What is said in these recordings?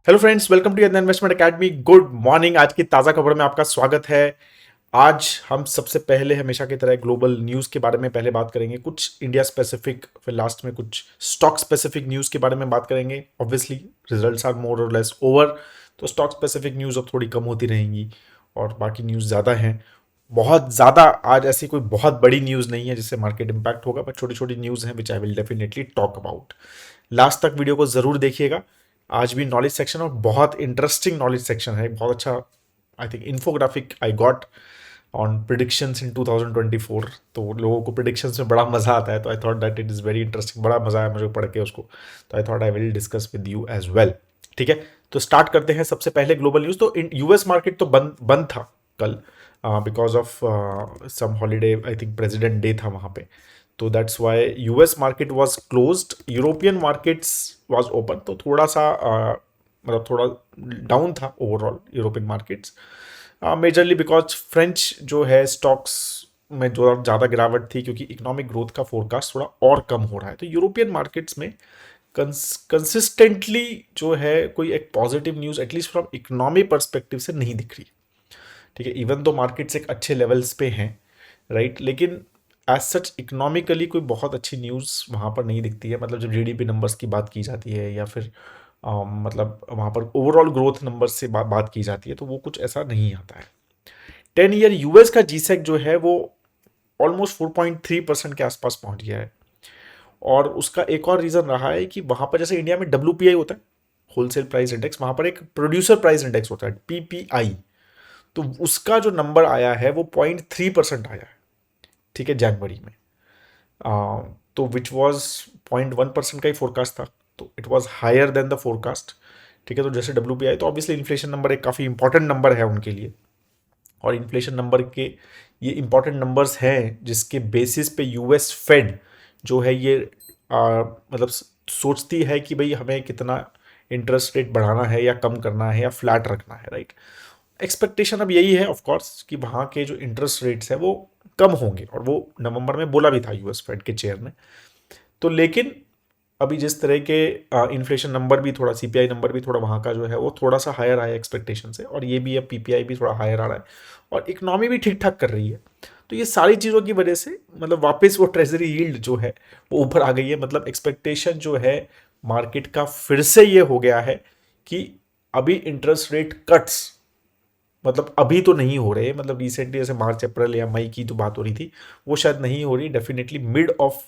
Hello friends, welcome to investment academy. Good morning. आज की ताज़ा खबर में आपका स्वागत है। आज हम सबसे पहले हमेशा की तरह ग्लोबल न्यूज़ के बारे में पहले बात करेंगे, कुछ इंडिया स्पेसिफिक, फिर लास्ट में कुछ स्टॉक स्पेसिफिक न्यूज़ के बारे में बात करेंगे। ऑब्वियसली रिजल्ट्स आर मोर और लेस ओवर, तो स्टॉक स्पेसिफिक न्यूज़ अब थोड़ी कम होती रहेंगी और बाकी न्यूज़ ज़्यादा हैं। बहुत ज़्यादा आज ऐसी कोई बहुत बड़ी न्यूज़ नहीं है जिससे मार्केट इंपैक्ट होगा, बट छोटी छोटी न्यूज़ हैं which I will definitely talk about. Last तक वीडियो को ज़रूर देखिएगा। आज भी नॉलेज सेक्शन और बहुत इंटरेस्टिंग नॉलेज सेक्शन है। बहुत अच्छा I think infographic I got on predictions in 2024। तो लोगों को प्रिडिक्शंस में बड़ा मजा आता है, तो I thought that it is very interesting. बड़ा मजा आया मुझे पढ़ के उसको, तो I thought I will discuss with you as well. ठीक है, तो स्टार्ट करते हैं। सबसे पहले ग्लोबल न्यूज़। तो यूएस मार्केट तो बंद बंद था कल, because of some holiday, I think president day था वहाँ पे। तो that's why US market was closed. European markets was open, तो थोड़ा सा मतलब थोड़ा डाउन था overall European markets, majorly because French जो है स्टॉक्स में जो ज़्यादा गिरावट थी, क्योंकि इकोनॉमिक ग्रोथ का फोरकास्ट थोड़ा और कम हो रहा है। तो यूरोपियन मार्केट्स में कंसिस्टेंटली जो है कोई एक positive news at least from economy perspective से नहीं दिख रही। ठीक है, इवन तो मार्केट्स एक अच्छे लेवल्स पे हैं, राइट, लेकिन एज सच इकोनॉमिकली कोई बहुत अच्छी न्यूज़ वहाँ पर नहीं दिखती है। मतलब जब जीडीपी नंबर्स की बात की जाती है या फिर मतलब वहाँ पर ओवरऑल ग्रोथ नंबर्स से बात की जाती है, तो वो कुछ ऐसा नहीं आता है। 10 ईयर यूएस का जीसेक जो है वो ऑलमोस्ट 4.3% के आसपास पहुंच गया है। और उसका एक और रीज़न रहा है कि वहाँ पर जैसे इंडिया में डब्ल्यूपीआई होता है, होलसेल प्राइस इंडेक्स, वहाँ पर एक प्रोड्यूसर प्राइस इंडेक्स होता है, पीपीआई। तो उसका जो नंबर आया है वो 0.3% आया है। ठीक है, जनवरी में। तो विच वॉज 0.1% का ही फोरकास्ट था, तो it was higher than the forecast. ठीक है, तो जैसे डब्ल्यू पी आई, तो ऑब्वियसली इन्फ्लेशन नंबर एक काफ़ी इंपॉर्टेंट नंबर है उनके लिए। और इन्फ्लेशन नंबर के ये इंपॉर्टेंट नंबर्स हैं जिसके बेसिस पे यूएस फेड जो है ये मतलब सोचती है कि भाई हमें कितना इंटरेस्ट रेट बढ़ाना है या कम करना है या फ्लैट रखना है, राइट। एक्सपेक्टेशन अब यही है ऑफ कोर्स कि वहाँ के जो इंटरेस्ट रेट्स है वो कम होंगे, और वो नवंबर में बोला भी था यूएस फेड के चेयर ने। तो लेकिन अभी जिस तरह के इन्फ्लेशन नंबर भी थोड़ा, सीपीआई नंबर भी थोड़ा वहाँ का जो है वो थोड़ा सा हायर आया एक्सपेक्टेशन से, और ये भी अब पीपीआई भी थोड़ा हायर आ रहा है, और इकोनॉमी भी ठीक ठाक कर रही है। तो ये सारी चीज़ों की वजह से मतलब वापस वो ट्रेजरी यील्ड जो है वो ऊपर आ गई है। मतलब एक्सपेक्टेशन जो है मार्केट का फिर से ये हो गया है कि अभी इंटरेस्ट रेट कट्स मतलब अभी तो नहीं हो रहे, मतलब रिसेंटली जैसे मार्च अप्रैल या मई की जो बात हो रही थी वो शायद नहीं हो रही। डेफिनेटली मिड ऑफ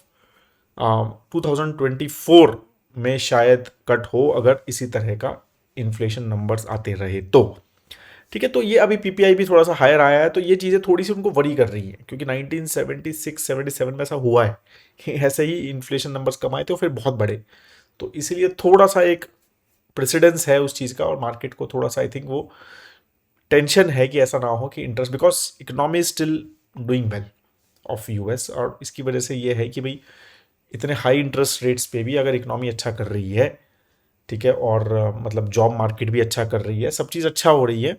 2024 में शायद कट हो, अगर इसी तरह का इन्फ्लेशन नंबर्स आते रहे तो। ठीक है, तो ये अभी पीपीआई भी थोड़ा सा हायर आया है, तो ये चीज़ें थोड़ी सी उनको वरी कर रही हैं, क्योंकि 1976-77 में ऐसा हुआ है कि ऐसे ही इन्फ्लेशन नंबर्स कम आए थे और फिर बहुत बड़े। तो इसीलिए थोड़ा सा एक प्रेसिडेंस है उस चीज़ का, और मार्केट को थोड़ा सा आई थिंक वो टेंशन है कि ऐसा ना हो कि interest, because economy is still doing well of US, और इसकी वजह से ये है कि भाई इतने हाई इंटरेस्ट रेट्स पे भी अगर इकोनॉमी अच्छा कर रही है, ठीक है, और मतलब जॉब मार्केट भी अच्छा कर रही है, सब चीज़ अच्छा हो रही है,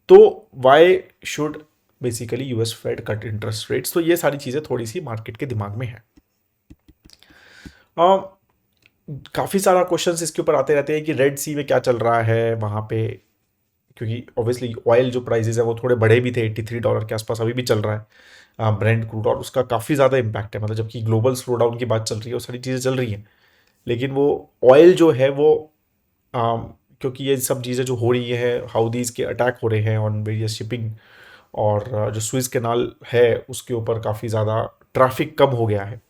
तो why should basically US Fed cut interest rates. तो ये सारी चीज़ें थोड़ी सी मार्केट के दिमाग में है। काफ़ी सारा क्वेश्चंस इसके ऊपर आते रहते हैं कि रेड सी में क्या चल रहा है वहाँ पे, क्योंकि ऑब्वियसली ऑयल जो प्राइसेस है वो थोड़े बढ़े भी थे, $83 के आसपास अभी भी चल रहा है ब्रेंट क्रूड, और उसका काफ़ी ज़्यादा इम्पैक्ट है। मतलब जबकि ग्लोबल स्लो डाउन की बात चल रही है, वो सारी चीज़ें चल रही हैं, लेकिन वो ऑयल जो है वो क्योंकि ये सब चीज़ें जो हो रही हैं, हाउदीज़ के अटैक हो रहे हैं ऑन वेरियस शिपिंग, और जो स्विस कैनाल है उसके ऊपर काफ़ी ज़्यादा ट्रैफिक कम हो गया है,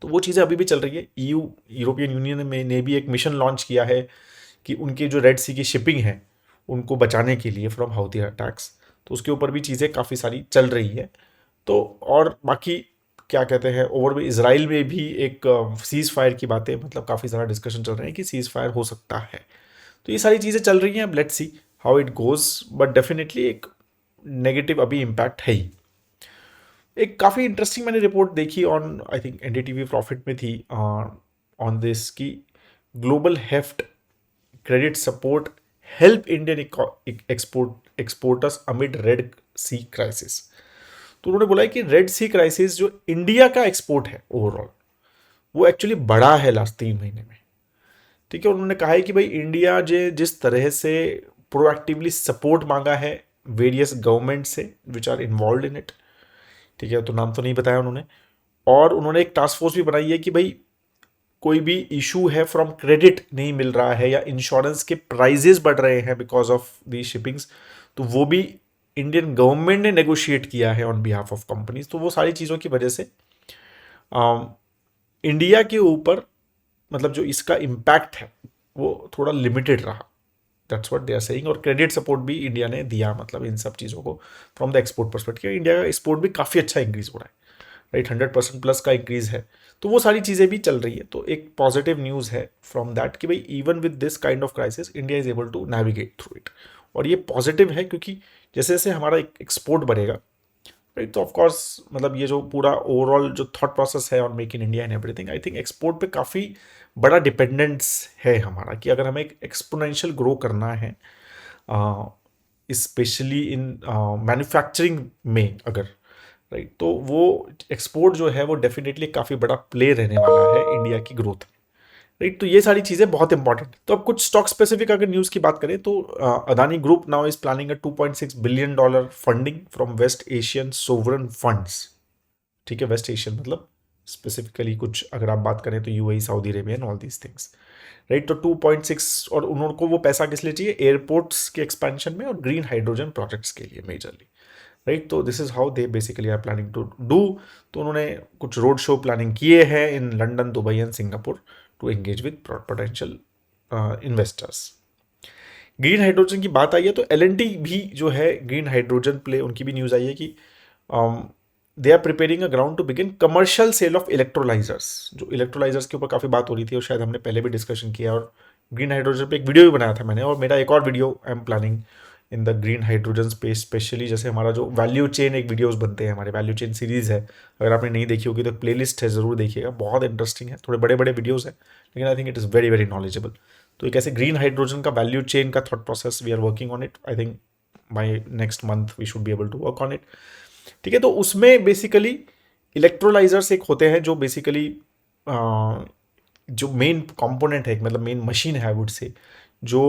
तो वो चीज़ें अभी भी चल रही है। ईयू, यूरोपियन यूनियन में ने भी एक मिशन लॉन्च किया है कि उनके जो रेड सी की शिपिंग है उनको बचाने के लिए फ्रॉम हाउती अटैक्स, तो उसके ऊपर भी चीज़ें काफ़ी सारी चल रही है। तो और बाकी क्या कहते हैं, ओवर में इसराइल में भी एक सीज़ फायर की बातें, मतलब काफ़ी सारा डिस्कशन चल रहे हैं कि सीज़ फायर हो सकता है। तो ये सारी चीज़ें चल रही हैं, अब let's see how it goes, but definitely एक नेगेटिव अभी इम्पैक्ट है ही। एक काफ़ी इंटरेस्टिंग मैंने रिपोर्ट देखी on, I think NDTV profit में थी, ऑन दिस की global heft credit support help Indian exporters amid Red Sea crisis. तो उन्होंने बोला है कि रेड सी क्राइसिस जो इंडिया का एक्सपोर्ट है ओवरऑल, वो एक्चुअली बढ़ा है लास्ट 3 महीने में। ठीक है। उन्होंने कहा है कि भाई इंडिया जे जिस तरह से प्रोएक्टिवली सपोर्ट मांगा है वेरियस गवर्नमेंट से which are involve in it, ठीक है, तो नाम तो नहीं बताया उन्होंने, और उन्होंने एक टास्क फोर्स भी बनाई है कि भाई कोई भी इशू है फ्रॉम क्रेडिट नहीं मिल रहा है या इंश्योरेंस के प्राइजेस बढ़ रहे हैं बिकॉज ऑफ दी शिपिंग्स, तो वो भी इंडियन गवर्नमेंट ने नेगोशिएट किया है ऑन बिहाफ ऑफ कंपनीज। तो वो सारी चीज़ों की वजह से इंडिया के ऊपर मतलब जो इसका इम्पैक्ट है वो थोड़ा लिमिटेड रहा, that's what they are saying. और क्रेडिट सपोर्ट भी इंडिया ने दिया, मतलब इन सब चीज़ों को from the export perspective India का एक्सपोर्ट भी काफ़ी अच्छा इंक्रीज हो रहा है, राइट, 100% प्लस का इंक्रीज है। तो वो सारी चीज़ें भी चल रही है, तो एक पॉजिटिव न्यूज़ है फ्रॉम दैट कि भाई even with this kind of crisis India is able to navigate through it. और ये पॉजिटिव है क्योंकि जैसे जैसे हमारा एक्सपोर्ट बढ़ेगा, राइट, तो ऑफकोर्स मतलब ये जो पूरा ओवरऑल जो थॉट प्रोसेस है on make in India and everything, I think export पे काफ़ी बड़ा डिपेंडेंस है हमारा कि अगर हमें एक एक्सपोनेंशियल ग्रो करना है स्पेशली इन मैन्युफैक्चरिंग में अगर, राइट, तो वो एक्सपोर्ट जो है वो डेफिनेटली काफ़ी बड़ा प्ले रहने वाला है इंडिया की ग्रोथ में, राइट। तो ये सारी चीज़ें बहुत इंपॉर्टेंट। तो अब कुछ स्टॉक स्पेसिफिक अगर न्यूज़ की बात करें तो Adani group now is planning a $2.6 billion funding from West Asian sovereign funds, ठीक है, वेस्ट एशियन मतलब स्पेसिफिकली कुछ अगर आप बात करें तो UAE, Saudi Arabia and all these things, right. तो 2.6, और उनको वो पैसा किस लिए चाहिए, एयरपोर्ट्स के एक्सपेंशन में और ग्रीन हाइड्रोजन प्रोजेक्ट्स के लिए मेजरली, राइट। तो this is how they basically are planning to do. तो उन्होंने कुछ रोड शो प्लानिंग किए हैं in London, Dubai and Singapore to engage with potential investors. Green hydrogen की बात आई है तो एल भी जो है ग्रीन हाइड्रोजन प्ले, उनकी भी न्यूज़ आई है कि they are preparing a ground to begin commercial sale of electrolysers. जो इलेक्ट्रोलाइजर्स के ऊपर काफ़ी बात हो रही थी और शायद हमने पहले भी डिस्कशन किया, और ग्रीन हाइड्रोजन पे एक वीडियो भी बनाया था मैंने, और मेरा एक और video I am planning in the green hydrogen space, specially जैसे हमारा जो वैल्यू चेन एक वीडियोस बनते हैं, हमारे वैल्यू चेन सीरीज़ है, अगर आपने नहीं देखी होगी तो प्लेलिस्ट है, ज़रूर देखिएगा, बहुत इंटरेस्टिंग है, थोड़े बड़े बड़े वीडियोस हैं लेकिन I think it is very very knowledgeable. तो एक ऐसे ग्रीन हाइड्रोजन का वैल्यू चेन का thought process we are working on it, I think by next month we should be able to work on it, ठीक है। तो उसमें basically electrolysers एक होते हैं जो बेसिकली जो मेन कंपोनेंट है, मतलब मेन मशीन है आई वुड से, जो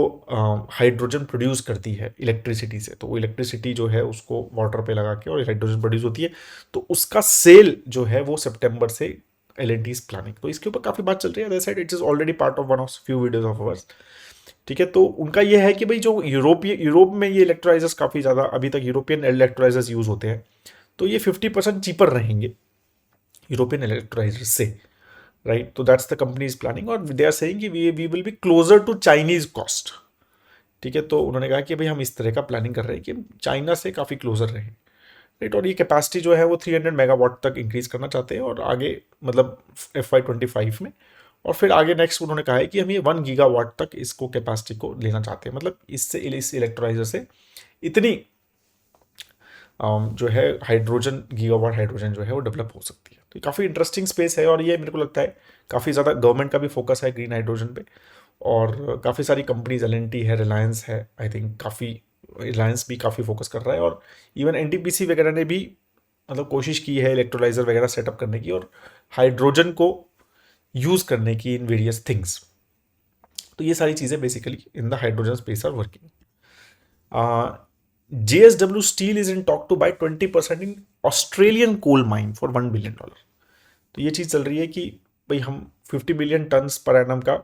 हाइड्रोजन प्रोड्यूस करती है इलेक्ट्रिसिटी से। तो वो इलेक्ट्रिसिटी जो है उसको वाटर पे लगा के और हाइड्रोजन प्रोड्यूस होती है, तो उसका सेल जो है वो सितंबर से एल इज प्लानिंग। तो इसके ऊपर काफ़ी बात चल रही है, it is already part of one of few videos of ours, ठीक है। तो उनका ये है कि भाई जो यूरोप में ये इलेक्ट्रोलाइजर्स काफ़ी ज़्यादा अभी तक यूरोपियन इलेक्ट्रोलाइजर्स यूज़ होते हैं, तो ये 50% चीपर रहेंगे यूरोपियन इलेक्ट्रोलाइजर्स से, राइट। तो that's the company is planning, और दे आर सेइंग कि we will be closer to Chinese cost, ठीक है। तो उन्होंने कहा कि भाई हम इस तरह का प्लानिंग कर रहे हैं कि चाइना से काफ़ी क्लोजर रहें, राइट। और ये कैपेसिटी जो है वो 300 मेगावाट तक इंक्रीज करना चाहते हैं, और आगे मतलब FY25 में, और फिर आगे नेक्स्ट उन्होंने कहा है कि हम ये 1 गीगावाट तक इसको कैपेसिटी को लेना चाहते हैं, मतलब इससे इस इलेक्ट्रोलाइजर से इतनी जो है हाइड्रोजन, गीगावाट हाइड्रोजन जो है वो डेवलप हो सकती है। तो ये काफ़ी इंटरेस्टिंग स्पेस है, और ये मेरे को लगता है काफ़ी ज़्यादा गवर्नमेंट का भी फोकस है ग्रीन हाइड्रोजन पे, और काफ़ी सारी कंपनीज LNT है, रिलायंस है, आई थिंक काफ़ी रिलायंस भी काफ़ी फोकस कर रहा है, और इवन NTPC वगैरह ने भी मतलब कोशिश की है इलेक्ट्रोलाइजर वगैरह सेटअप करने की और हाइड्रोजन को यूज़ करने की इन वेरियस थिंग्स। तो ये सारी चीज़ें basically in the hydrogen space are working. JSW Steel is in talk to buy 20% in Australian coal mine for $1 billion। तो ये चीज़ चल रही है कि भाई हम 50 बिलियन टन्स पर एनम का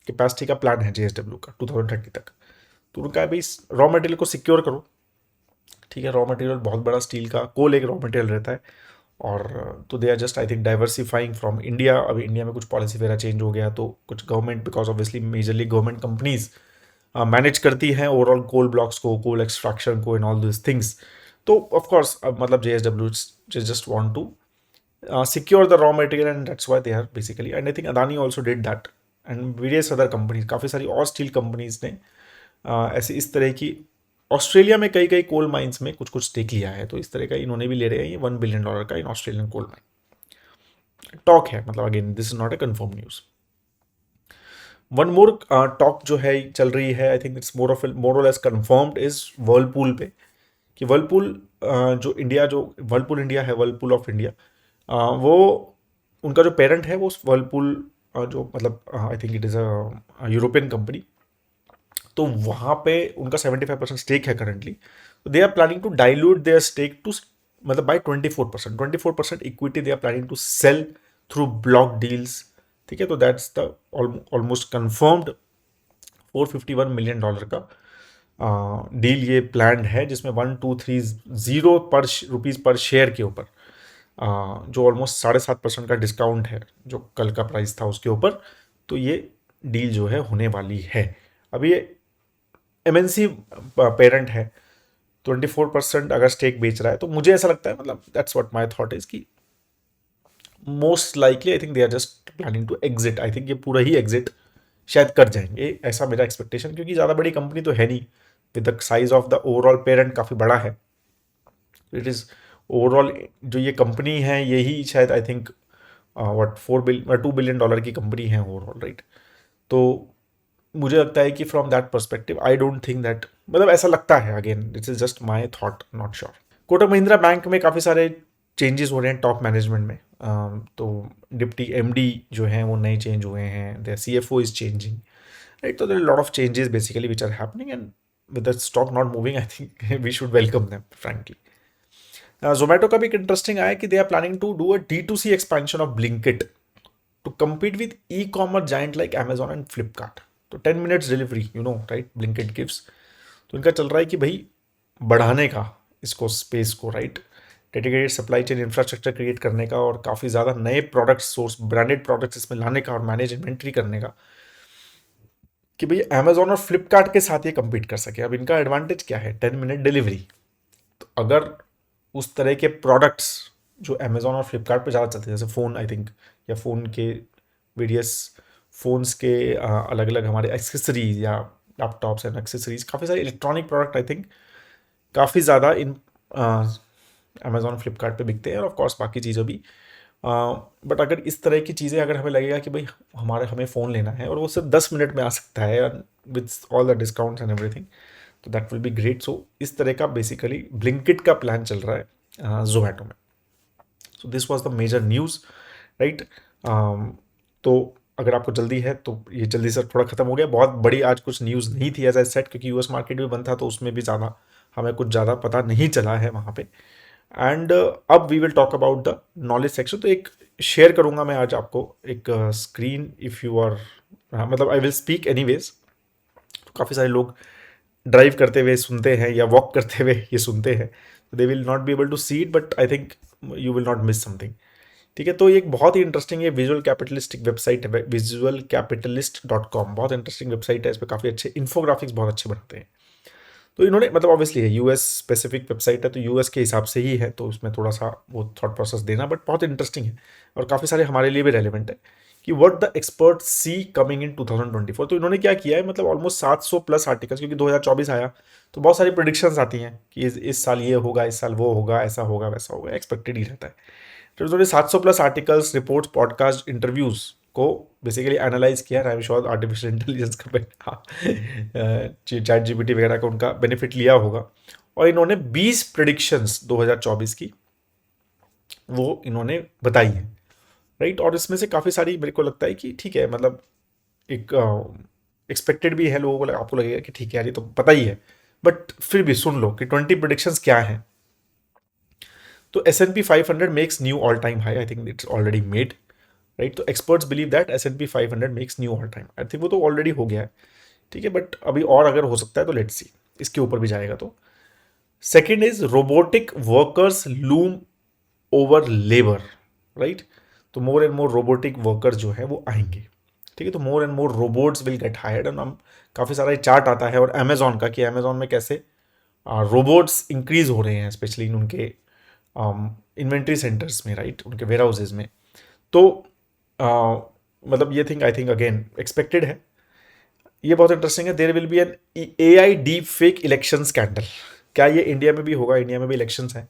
कैपेसिटी का प्लान है JSW का 2030 तक। तो उनका भाई रॉ मटेरियल को सिक्योर करो, ठीक है। रॉ मटेरियल बहुत बड़ा स्टील का, कोल एक रॉ मटेरियल रहता है, और तो they are just I think diversifying from India. अभी इंडिया में कुछ पॉलिसी वगैरह चेंज हो गया, तो कुछ government, because obviously majorly government companies manage करती हैं ओवरऑल कोल ब्लॉक्स को, कोल एक्सट्रैक्शन को एंड ऑल दिस थिंग्स। तो ऑफकोर्स मतलब JSW just want to secure the raw material, and that's why they are basically, and I think Adani also did that, and various other companies, काफ़ी सारी और steel companies ने ऐसे इस तरह की ऑस्ट्रेलिया में कई कई कोल माइंस में कुछ कुछ स्टेक लिया है। तो इस तरह का इन्होंने भी ले रहे हैं ये $1 बिलियन का in Australian coal mine. Talk है, मतलब again this is not a confirm news. One more talk जो है चल रही है, आई थिंक इट्स मोर और लेस कंफर्म्ड, इज वर्लपूल पे, कि वर्लपूल जो वर्लपूल इंडिया है, वर्लपूल ऑफ इंडिया, वो उनका जो पेरेंट है वो वर्लपूल जो मतलब I think it is a European company, तो वहाँ पे उनका 75% स्टेक है करंटली। तो they are planning to dilute their stake to, मतलब by 24% equity they are planning to sell through block deals. ठीक है, तो that's the almost confirmed $451 million का डील ये प्लान है, जिसमें 1230 पर रुपीज़ पर शेयर के ऊपर जो ऑलमोस्ट 7.5% का डिस्काउंट है जो कल का प्राइस था उसके ऊपर, तो ये डील जो है होने वाली है। अभी ये एमएनसी पेरेंट है, 24% अगर स्टेक बेच रहा है, तो मुझे ऐसा लगता है, मतलब that's what my thought is कि most likely I think they are just planning to exit. I think ये पूरा ही एग्जिट शायद कर जाएंगे, ऐसा मेरा एक्सपेक्टेशन, क्योंकि ज़्यादा बड़ी कंपनी तो है नहीं, with the size of the overall parent काफ़ी बड़ा है। इट इज़ ओवरऑल जो ये कंपनी है यही शायद आई थिंक व्हाट $2 बिलियन की कंपनी है ओवरऑल, राइट। तो मुझे लगता है कि from that perspective I don't think that, मतलब ऐसा लगता है, again this is just my thought, not sure. Kotak Mahindra bank में काफ़ी सारे चेंजेस हो रहे हैं टॉप मैनेजमेंट में। तो डिप्टी एमडी जो हैं वो नए चेंज हुए हैं, the CFO is changing, right. तो there lot of changes basically which are happening, and with the stock not moving I think we should welcome them frankly. Zomato का भी एक इंटरेस्टिंग आया कि they are planning to do a D2C expansion of Blinkit to compete with e-commerce giant like Amazon and Flipkart. तो 10 minutes delivery, you know right, Blinkit gives. तो इनका चल रहा है कि भाई बढ़ाने का इसको, स्पेस को, right, dedicated supply chain infrastructure create करने का, और काफ़ी ज़्यादा नए प्रोडक्ट सोर्स, ब्रांडेड प्रोडक्ट्स इसमें लाने का, और मैनेज इन्वेंट्री करने का, कि भाई अमेजोन और फ्लिपकार्ट के साथ ये compete कर सके। अब इनका एडवांटेज क्या है, 10 मिनट डिलीवरी। तो अगर उस तरह के प्रोडक्ट्स जो अमेजोन और फ्लिपकार्ट पे ज़्यादा चलते हैं, जैसे फ़ोन आई थिंक, या फ़ोन के वेरियस फ़ोन्स के अलग अलग हमारे एक्सेसरीज या लैपटॉप्स एंड एक्सेसरीज, काफ़ी सारे इलेक्ट्रॉनिक प्रोडक्ट आई थिंक काफ़ी ज़्यादा इन अमेजोन फ्लिपकार्ट पे बिकते हैं, और ऑफ कोर्स बाकी चीज़ें भी। बट अगर इस तरह की चीज़ें, अगर हमें लगेगा कि भाई हमें फ़ोन लेना है और वो सिर्फ 10 मिनट में आ सकता है with all the discounts and everything, तो दैट विल बी ग्रेट। सो इस तरह का बेसिकली ब्लिंकिट का प्लान चल रहा है जोमेटो में। So this was the major news, right. तो अगर आपको जल्दी है तो ये जल्दी से थोड़ा ख़त्म हो गया। बहुत बड़ी आज कुछ न्यूज़ नहीं थी एज आई सेट, क्योंकि यूएस मार्केट भी बंद था, तो उसमें भी ज़्यादा हमें कुछ ज़्यादा पता नहीं चला है वहाँ पे। एंड अब we will talk about the knowledge section. तो एक शेयर करूँगा मैं आज आपको एक स्क्रीन, इफ़ यू आर, मतलब आई विल स्पीक एनीवेज। तो काफ़ी सारे लोग ड्राइव करते हुए सुनते हैं या वॉक करते हुए ये सुनते हैं, they will not be able to see it, but I think you will not miss something. ठीक है, तो ये एक बहुत ही इंटरेस्टिंग है, विजुअल कैपिटलिस्टिक वेबसाइट है, visualcapitalist.com। बहुत इंटरेस्टिंग वेबसाइट है, इस पर काफ़ी अच्छे इन्फोग्राफिक्स बहुत अच्छे बनाते हैं। तो इन्होंने, मतलब ऑब्वियसली है यूएस स्पेसिफिक वेबसाइट है, तो यूएस के हिसाब से ही है, तो उसमें थोड़ा सा वो थॉट प्रोसेस देना, बट बहुत इंटरेस्टिंग है और काफ़ी सारे हमारे लिए भी रेलिवेंट है कि what the expert see coming in 2024। तो इन्होंने क्या किया है, मतलब ऑलमोस्ट 700 प्लस आर्टिकल्स, क्योंकि 2024 आया तो बहुत सारी प्रोडिक्शंस आती हैं कि इस साल ये होगा, इस साल वो होगा, ऐसा होगा, वैसा होगा, एक्सपेक्टेड ही रहता है। तो उन्होंने 700 plus articles, reports, podcast, interviews को बेसिकली एनालाइज किया। I am sure artificial intelligence का चैट जीपीटी वगैरह का उनका बेनिफिट लिया होगा, और इन्होंने 20 प्रेडिक्शंस 2024 की वो इन्होंने बताई है, राइट। और इसमें से काफ़ी सारी मेरे को लगता है कि ठीक है, मतलब एक एक्सपेक्टेड भी है लोगों को, आपको लगेगा कि ठीक है यार ये तो पता ही है, बट फिर भी सुन लो कि 20 प्रेडिक्शंस क्या हैं। तो S&P 500 makes new all time high, I think it's already made, right. तो experts believe that S&P 500 makes new all time, I think वो तो ऑलरेडी हो गया है, ठीक है, बट अभी और अगर हो सकता है तो लेट्स सी, इसके ऊपर भी जाएगा। तो second is robotic workers loom over labour, right. तो more and more robotic workers जो है वो आएंगे, ठीक है। तो more and more robots will get hired, and हम काफ़ी सारा चार्ट आता है और अमेजोन का, कि अमेजोन में कैसे रोबोट्स इंक्रीज हो रहे हैं, स्पेशली इन उनके इन्वेंट्री सेंटर्स में, राइट, उनके वेयर हाउसेज में। तो मतलब ये thing I think again expected है। ये बहुत इंटरेस्टिंग है। There will be an AI deepfake election scandal. क्या ये इंडिया में भी होगा? इंडिया में भी इलेक्शंस हैं,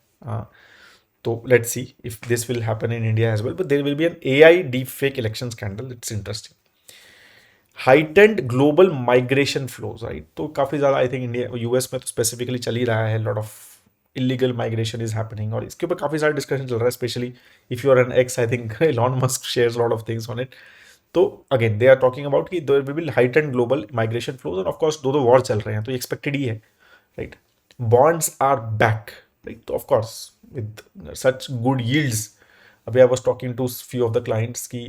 तो let's see if this will happen in India as well, but there will be an AI deepfake election scandal, it's interesting. Heightened global migration flows, right. तो काफ़ी ज़्यादा आई थिंक इंडिया, यूएस में तो specifically चल ही रहा है, lot of illegal migration is happening, और इसके ऊपर काफ़ी सारा डिस्कशन चल रहा है, specially if you are an X, I think Elon Musk shares lot of things on it. तो again they are talking about कि there will be heightened global migration flows, और ऑफ कोर्स दो war चल रहे हैं तो ये expected ही है, right. Bonds are back, right. तो of course with such good yields, अभी I was talking to few of the clients की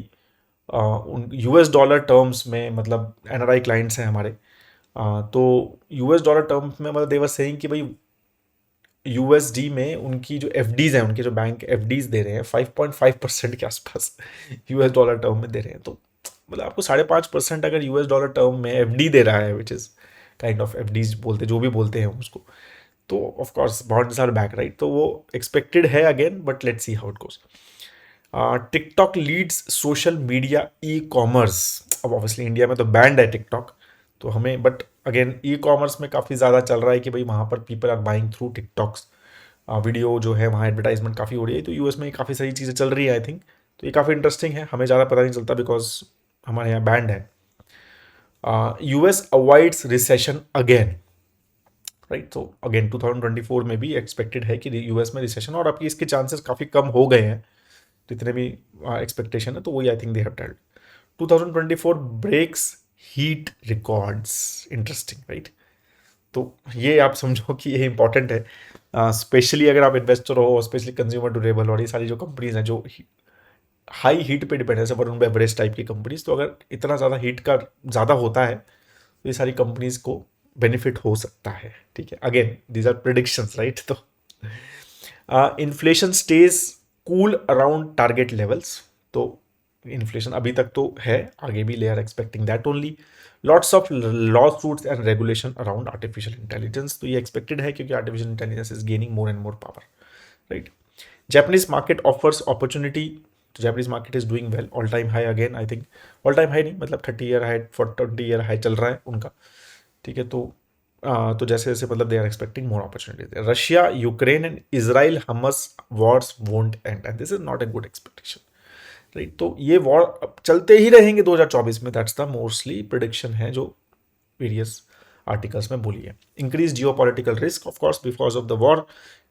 उन यूएस डॉलर टर्म्स में, मतलब एनआरआई क्लाइंट्स हैं हमारे, तो यूएस डॉलर टर्म्स में मतलब दे वर सेइंग कि भाई यूएसडी में उनकी जो एफडीज हैं, उनके जो बैंक एफडीज दे रहे हैं 5.5% के आसपास यूएस डॉलर टर्म में दे रहे हैं. तो मतलब आपको 5.5% अगर यूएस डॉलर टर्म में एफडी दे रहा है, which is kind of FDs बोलते जो भी बोलते हैं उसको, तो of course bonds are back, right. तो वो एक्सपेक्टेड है again, but let's see how it goes. TikTok leads social media e commerce. अब ऑब्वियसली इंडिया में तो बैंड है टिकटॉक, तो हमें, बट अगेन ई कॉमर्स में काफ़ी ज़्यादा चल रहा है कि भाई वहाँ पर people are buying through TikToks. Video जो है वहाँ एडवर्टाइजमेंट काफ़ी हो रही है, तो यूएस में काफ़ी सारी चीज़ें चल रही है आई थिंक. तो ये काफ़ी इंटरेस्टिंग है, हमें ज़्यादा पता नहीं चलता बिकॉज हमारे यहाँ बैंड है. US avoids recession again, right. तो अगेन 2024 में भी एक्सपेक्टेड है कि यूएस में रिसेशन, और आपकी इसके चांसेस काफ़ी कम हो गए हैं जितने भी एक्सपेक्टेशन है, तो वही I think they have telled. 2024 breaks heat records, interesting, right. तो ये आप समझो कि ये इंपॉर्टेंट है, स्पेशली अगर आप इन्वेस्टर हो, स्पेशली कंज्यूमर ड्यूरेबल और ये सारी जो कंपनीज हैं जो हाई हीट पे डिपेंड है, जैसे वरुण बेवरेज टाइप की कंपनीज, तो अगर इतना ज़्यादा हीट का ज़्यादा होता है तो ये सारी कंपनीज को बेनिफिट हो सकता है, ठीक है. Again these are predictions, right. तो inflation stays cool around target levels. तो इन्फ्लेशन अभी तक तो है, आगे भी they are expecting that only. Lots of lawsuits and regulation around artificial intelligence. तो ये एक्सपेक्टेड है क्योंकि artificial intelligence is gaining more and more power, right. Japanese market offers opportunity. तो Japanese market is doing well, all time high again I think. all time high नहीं, मतलब 30 year high, 20 year high चल रहा है उनका, ठीक है. तो जैसे जैसे मतलब they are expecting more opportunities. Russia Ukraine and Israel Hamas wars won't end, and this is not a good expectation, right. तो ये वॉर चलते ही रहेंगे 2024 में, दैट्स द मोस्टली प्रिडिक्शन है जो वेरियस आर्टिकल्स में बोली है. Increase Jio political risk, of course because of the war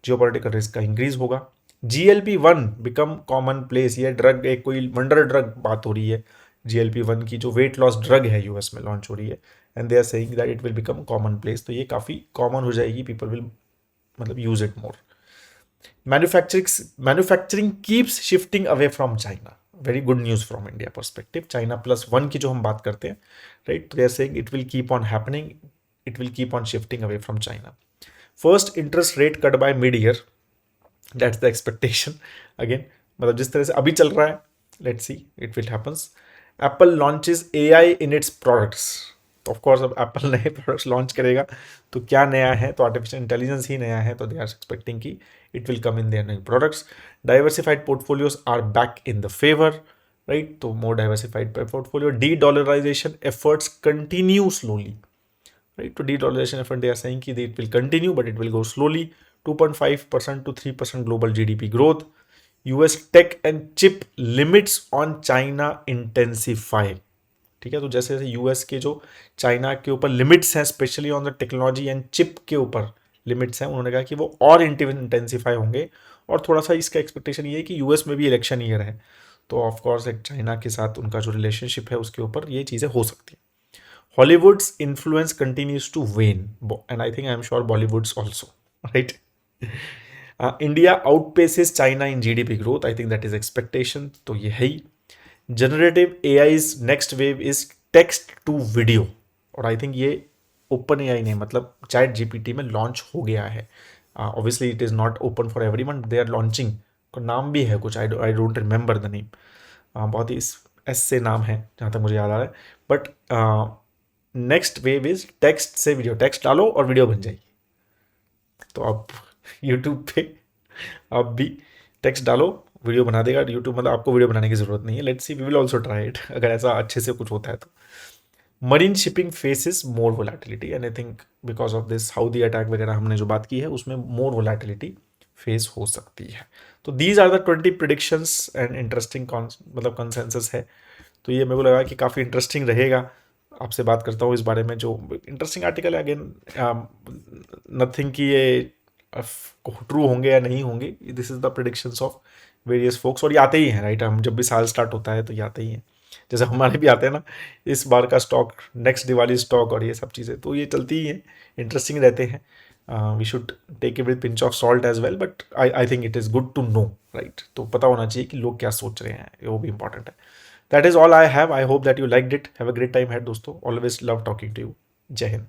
Jio political risk का इंक्रीज होगा. GLP-1 become common place. ये ड्रग एक कोई वंडर ड्रग बात हो रही है, GLP-1 की जो वेट लॉस ड्रग है यूएस में लॉन्च हो रही है, and they are saying that it will become commonplace. तो ये काफ़ी कॉमन हो जाएगी, पीपल विल मतलब use it more. Manufacturing keeps shifting away from China. Very good news from India perspective. China+1 की जो हम बात करते हैं, राइट, तो they are saying it will keep on happening, it will keep on shifting away from China. First interest rate cut by mid year, that's the expectation. Again मतलब जिस तरह से अभी चल रहा है, let's see it will happens. Apple launches AI in its products. Of course अब Apple नए प्रोडक्ट्स लॉन्च करेगा तो क्या नया है, तो आर्टिफिशियल इंटेलिजेंस ही नया है, तो दे आर एक्सपेक्टिंग कि it will come in their new products. Diversified portfolios are back in the favour, right. तो more diversified portfolio. De dollarization efforts continue slowly, right. To de-dollarization effort, they are saying that it will continue, but it will go slowly. 2.5% to 3% global GDP growth. US tech and chip limits on China intensify. ठीक है. तो जैसे जैसे US के जो China के ऊपर limits हैं, specially on the technology and chip के ऊपर लिमिट्स हैं, उन्होंने कहा कि वो और इंटेंसिफाई होंगे. और थोड़ा सा इसका एक्सपेक्टेशन ये है कि यूएस में भी इलेक्शन ईयर है, तो ऑफकोर्स एक चाइना के साथ उनका जो रिलेशनशिप है उसके ऊपर ये चीज़ें हो सकती हैं. Hollywood's influence continues to wane, and I think I'm sure Bollywood's also, right? India outpaces China in GDP growth. I think that is expectation. तो ये है ही. Generative AI's next wave is text to video, और I think ये OpenAI ने मतलब ChatGPT में launch हो गया है. Obviously it is not open for everyone. They are launching. को नाम भी है कुछ, I don't remember the name. बहुत ही S से नाम है जहाँ तक मुझे याद आ रहा है. But next wave is text से वीडियो. टेक्स्ट डालो और वीडियो बन जाएगी. तो आप यूट्यूब पे आप भी टेक्स्ट डालो, वीडियो बना देगा यूट्यूब. मतलब आपको वीडियो बनाने की ज़रूरत नहीं है. Let's see, we will also try it अगर ऐसा अच्छे से कुछ होता है तो. Marine shipping faces more volatility, and I think because of this Houthi attack वगैरह हमने जो बात की है उसमें मोर वोलेटिलिटी फेस हो सकती है. तो these are the 20 predictions and interesting मतलब कंसेंसस है. तो ये मेरे को लगा कि काफ़ी इंटरेस्टिंग रहेगा. आपसे बात करता हूँ इस बारे में जो इंटरेस्टिंग आर्टिकल है. अगेन नथिंग कि ये ट्रू होंगे या नहीं होंगे, this is the predictions of various folks, और ये आते ही हैं, राइट. हम जब भी साल स्टार्ट होता है तो ये आते ही हैं. जैसे हमारे भी आते हैं ना इस बार का स्टॉक, नेक्स्ट दिवाली स्टॉक और ये सब चीज़ें, तो ये चलती ही हैं, इंटरेस्टिंग रहते हैं. We should take it with pinch of salt as well, but I think it is good to know, right. तो पता होना चाहिए कि लोग क्या सोच रहे हैं, वो भी इंपॉर्टेंट है. That is all I have. I hope that you like it. Have a great time had दोस्तों. Always love talking to you. जय हिंद.